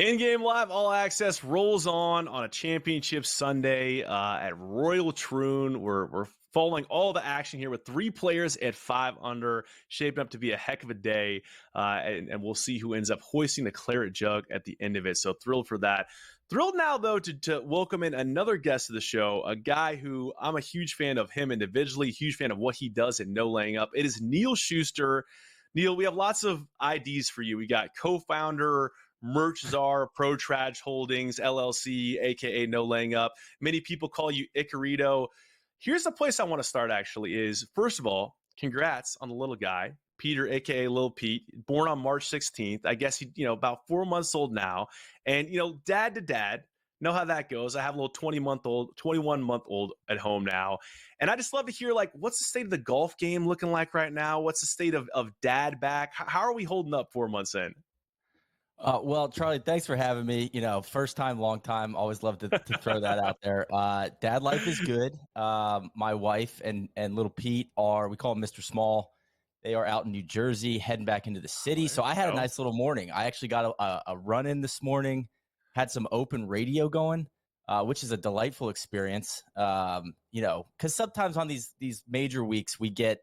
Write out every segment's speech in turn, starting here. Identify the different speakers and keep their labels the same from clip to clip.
Speaker 1: In-game live all access rolls on a championship Sunday at Royal Troon. We're following all the action here with three players at 5 under, shaping up to be a heck of a day, and we'll see who ends up hoisting the claret jug at the end of it. So thrilled for that. Thrilled now, though, to welcome in another guest of the show, a guy who I'm a huge fan of him individually, huge fan of what he does at No Laying Up. It is Neil Schuster. Neil, we have lots of IDs for you. We got co-founder, Merch Czar, Pro Traj Holdings, LLC, aka No Laying Up. Many people call you Icarito. Here's the place I want to start, actually, is, first of all, congrats on the little guy, Peter, aka Lil Pete, born on March 16th. I guess he, about 4 months old now. And, dad to dad, know how that goes. I have a little 21-month-old at home now. And I just love to hear, what's the state of the golf game looking like right now? What's the state of dad back? How are we holding up 4 months in?
Speaker 2: Well, Charlie, thanks for having me. First time, long time. Always love to throw that out there. Dad life is good. My wife and little Pete we call him Mr. Small. They are out in New Jersey, heading back into the city. So I had a nice little morning. I actually got a run in this morning, had some open radio going, which is a delightful experience. Because sometimes on these major weeks, we get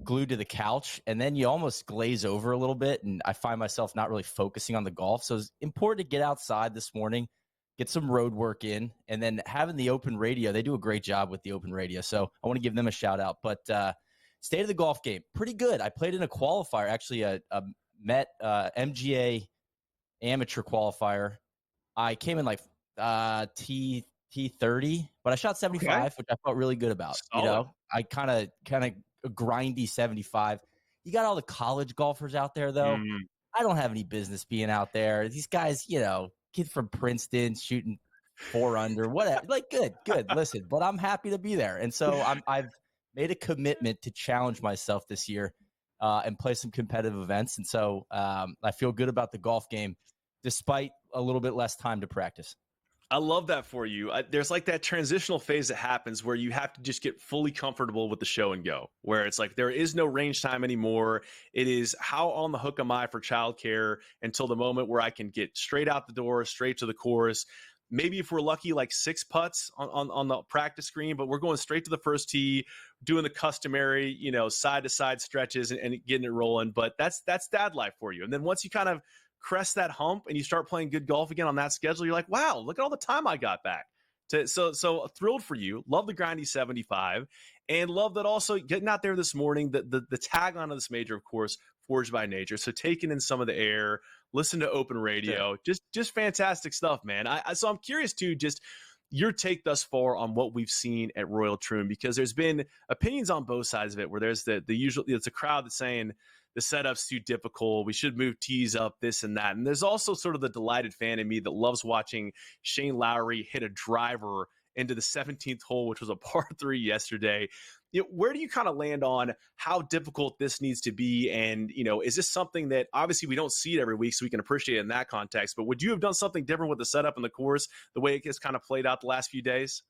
Speaker 2: glued to the couch and then you almost glaze over a little bit, and I find myself not really focusing on the golf. So it's important to get outside this morning, get some road work in, and then having the open radio. They do a great job with the open radio, so I want to give them a shout out. But state of the golf game, pretty good. I played in a qualifier, actually a MGA amateur qualifier. I came in T30, but I shot 75, which I felt really good about.
Speaker 1: Solid.
Speaker 2: I kind of a grindy 75. You got all the college golfers out there, though. I don't have any business being out there. These guys, kid from Princeton shooting 4 under, whatever. Good. Listen, but I'm happy to be there. And so I've made a commitment to challenge myself this year and play some competitive events. And so I feel good about the golf game, despite a little bit less time to practice.
Speaker 1: I love that for you. There's that transitional phase that happens where you have to just get fully comfortable with the show and go, where it's there is no range time anymore. It is how on the hook am I for childcare until the moment where I can get straight out the door, straight to the course. Maybe if we're lucky, 6 putts on the practice screen, but we're going straight to the first tee, doing the customary, side to side stretches and getting it rolling. But that's dad life for you. And then once you kind of crest that hump and you start playing good golf again on that schedule, you're like, wow, look at all the time I got back. So thrilled for you. Love the grindy 75, and love that also getting out there this morning. The tagline of this major, of course, Forged by Nature. So taking in some of the air, listen to open radio, just fantastic stuff, man. So I'm curious too, just your take thus far on what we've seen at Royal Troon, because there's been opinions on both sides of it, where there's the usual, it's a crowd that's saying the setup's too difficult, we should move tees up, this and that. And there's also sort of the delighted fan in me that loves watching Shane Lowry hit a driver into the 17th hole, which was a par 3 yesterday. Where do you kind of land on how difficult this needs to be? And, is this something that obviously we don't see it every week, so we can appreciate it in that context, but would you have done something different with the setup and the course, the way it has kind of played out the last few days?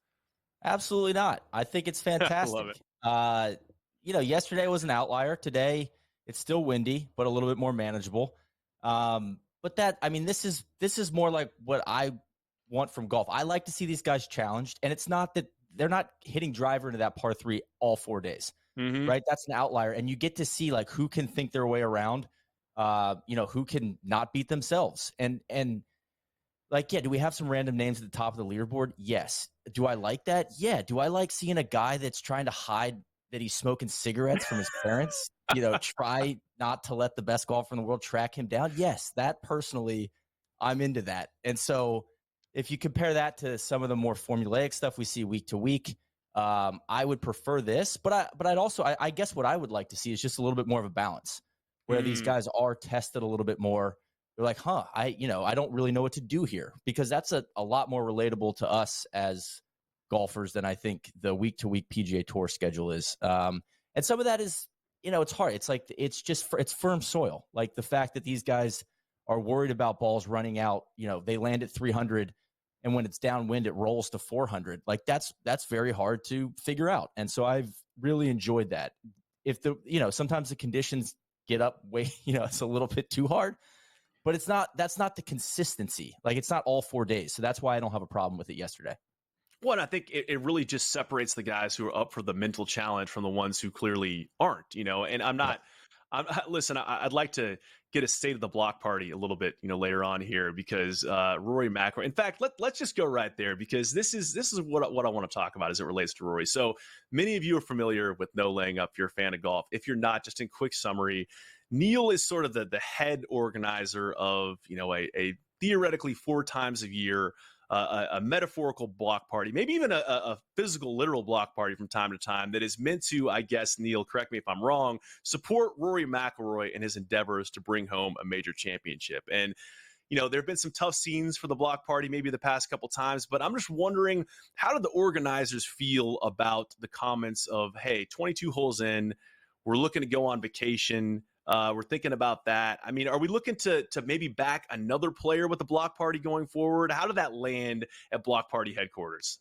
Speaker 2: Absolutely not. I think it's fantastic.
Speaker 1: I love it.
Speaker 2: Yesterday was an outlier. Today, it's still windy, but a little bit more manageable. But this is more like what I want from golf. I like to see these guys challenged, and it's not that they're not hitting driver into that par 3 all 4 days, right? That's an outlier, and you get to see who can think their way around, who can not beat themselves, and do we have some random names at the top of the leaderboard? Yes. Do I like that? Yeah. Do I like seeing a guy that's trying to hide that he's smoking cigarettes from his parents? Try not to let the best golfer in the world track him down. Yes, that personally, I'm into that. And so if you compare that to some of the more formulaic stuff we see week to week, I would prefer this. But I'd also, I guess what I would like to see is just a little bit more of a balance where these guys are tested a little bit more. They're like, I don't really know what to do here, because that's a lot more relatable to us as golfers than I think the week to week PGA Tour schedule is. And some of that is, it's hard. It's firm soil. Like the fact that these guys are worried about balls running out, they land at 300 and when it's downwind, it rolls to 400. That's very hard to figure out. And so I've really enjoyed that. If sometimes the conditions get up way, it's a little bit too hard. but that's not the consistency. Like, it's not all 4 days. So that's why I don't have a problem with it yesterday.
Speaker 1: Well, and I think it really just separates the guys who are up for the mental challenge from the ones who clearly aren't, and listen, I'd like to get a state of the block party a little bit, later on here, because Rory McIlroy, in fact, let's just go right there, because this is what I want to talk about as it relates to Rory. So many of you are familiar with No Laying Up. If you're a fan of golf. If you're not, just in quick summary, Neil is sort of the head organizer of, a theoretically 4 times a year, a metaphorical block party, maybe even a physical, literal block party from time to time that is meant to, I guess, Neil, correct me if I'm wrong, support Rory McIlroy in his endeavors to bring home a major championship. And, there have been some tough scenes for the block party maybe the past couple times, but I'm just wondering, how did the organizers feel about the comments of, hey, 22 holes in, we're looking to go on vacation, we're thinking about that. I mean, are we looking to maybe back another player with the block party going forward? How did that land at block party headquarters?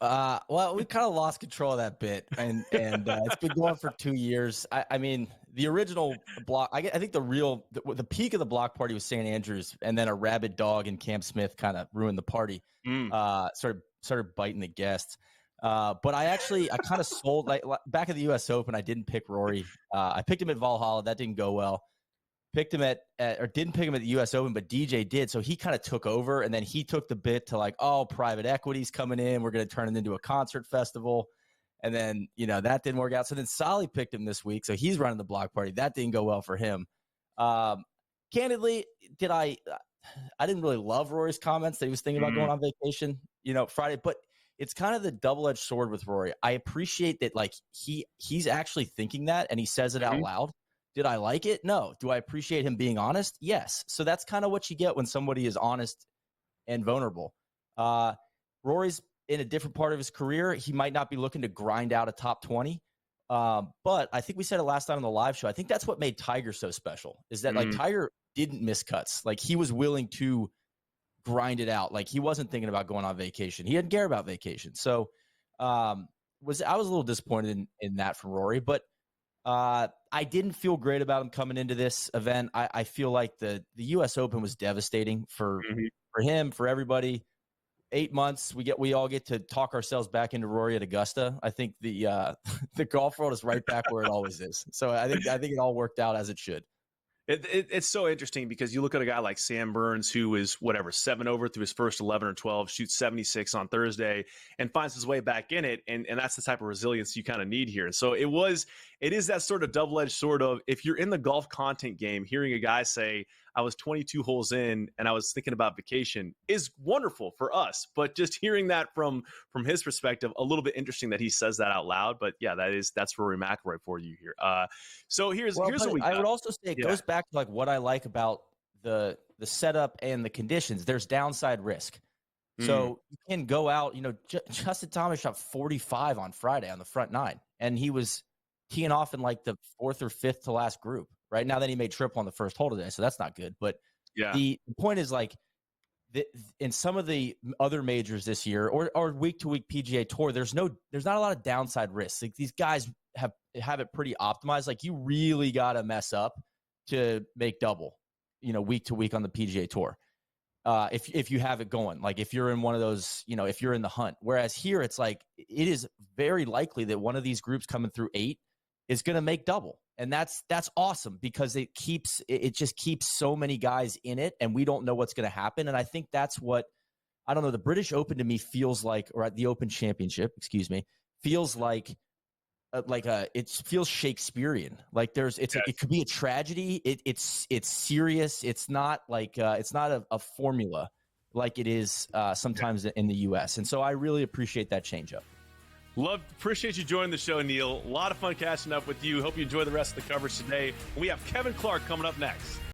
Speaker 2: Well, we kind of lost control of that bit, and it's been going for 2 years. I mean, the original block, I think the peak of the block party was St. Andrews, and then a rabid dog and Cam Smith kind of ruined the party. Started biting the guests. But I kind of sold, like back at the U.S. Open, I didn't pick Rory. I picked him at Valhalla. That didn't go well. Picked him didn't pick him at the U.S. Open, but DJ did. So he kind of took over, and then he took the bit to like, oh, private equity's coming in. We're going to turn it into a concert festival. And then, that didn't work out. So then Solly picked him this week. So he's running the block party. That didn't go well for him. Candidly, I didn't really love Rory's comments that he was thinking about going on vacation, Friday, but it's kind of the double-edged sword with Rory. I appreciate that, like, he's actually thinking that, and he says it out loud. Did I like it? No. Do I appreciate him being honest? Yes. So that's kind of what you get when somebody is honest and vulnerable. Rory's in a different part of his career. He might not be looking to grind out a top 20. But I think we said it last time on the live show. I think that's what made Tiger so special, is that like Tiger didn't miss cuts. Like, he was willing to grind it out. Like, he wasn't thinking about going on vacation. He didn't care about vacation. So I was a little disappointed in that from Rory, but I didn't feel great about him coming into this event. I feel like the U.S. Open was devastating for him, for everybody. 8 months, we all get to talk ourselves back into Rory at Augusta. I think the golf world is right back where it always is. So I think it all worked out as it should.
Speaker 1: It's so interesting, because you look at a guy like Sam Burns, who is 7 over through his first 11 or 12, shoots 76 on Thursday, and finds his way back in it. And that's the type of resilience you kind of need here. So it is that sort of double-edged sword of, if you're in the golf content game, hearing a guy say, I was 22 holes in and I was thinking about vacation, is wonderful for us. But just hearing that from his perspective, a little bit interesting that he says that out loud. But yeah, that's Rory McIlroy for you here. So here's what we got.
Speaker 2: I would also say it goes back to like what I like about the setup and the conditions. There's downside risk. So you can go out, Justin Thomas shot 45 on Friday on the front 9, and he was teeing off in like the 4th or 5th to last group. Right now, then he made triple on the first hole today, so that's not good. But the point is, like, in some of the other majors this year, or week to week PGA Tour, there's not a lot of downside risks. Like, these guys have it pretty optimized. Like, you really got to mess up to make double, week to week on the PGA Tour. If you have it going, like if you're in one of those, if you're in the hunt. Whereas here, it's like, it is very likely that one of these groups coming through 8 is going to make double. And that's awesome, because it just keeps so many guys in it, and we don't know what's going to happen. And I think that's what, I don't know, the British Open to me feels like, or the Open Championship, excuse me, feels like it feels Shakespearean. Like it could be a tragedy. It's serious. It's not like it's not a formula like it is sometimes in the U.S. And so I really appreciate that change up.
Speaker 1: Appreciate you joining the show, Neil. A lot of fun catching up with you. Hope you enjoy the rest of the coverage today. We have Kevin Clark coming up next.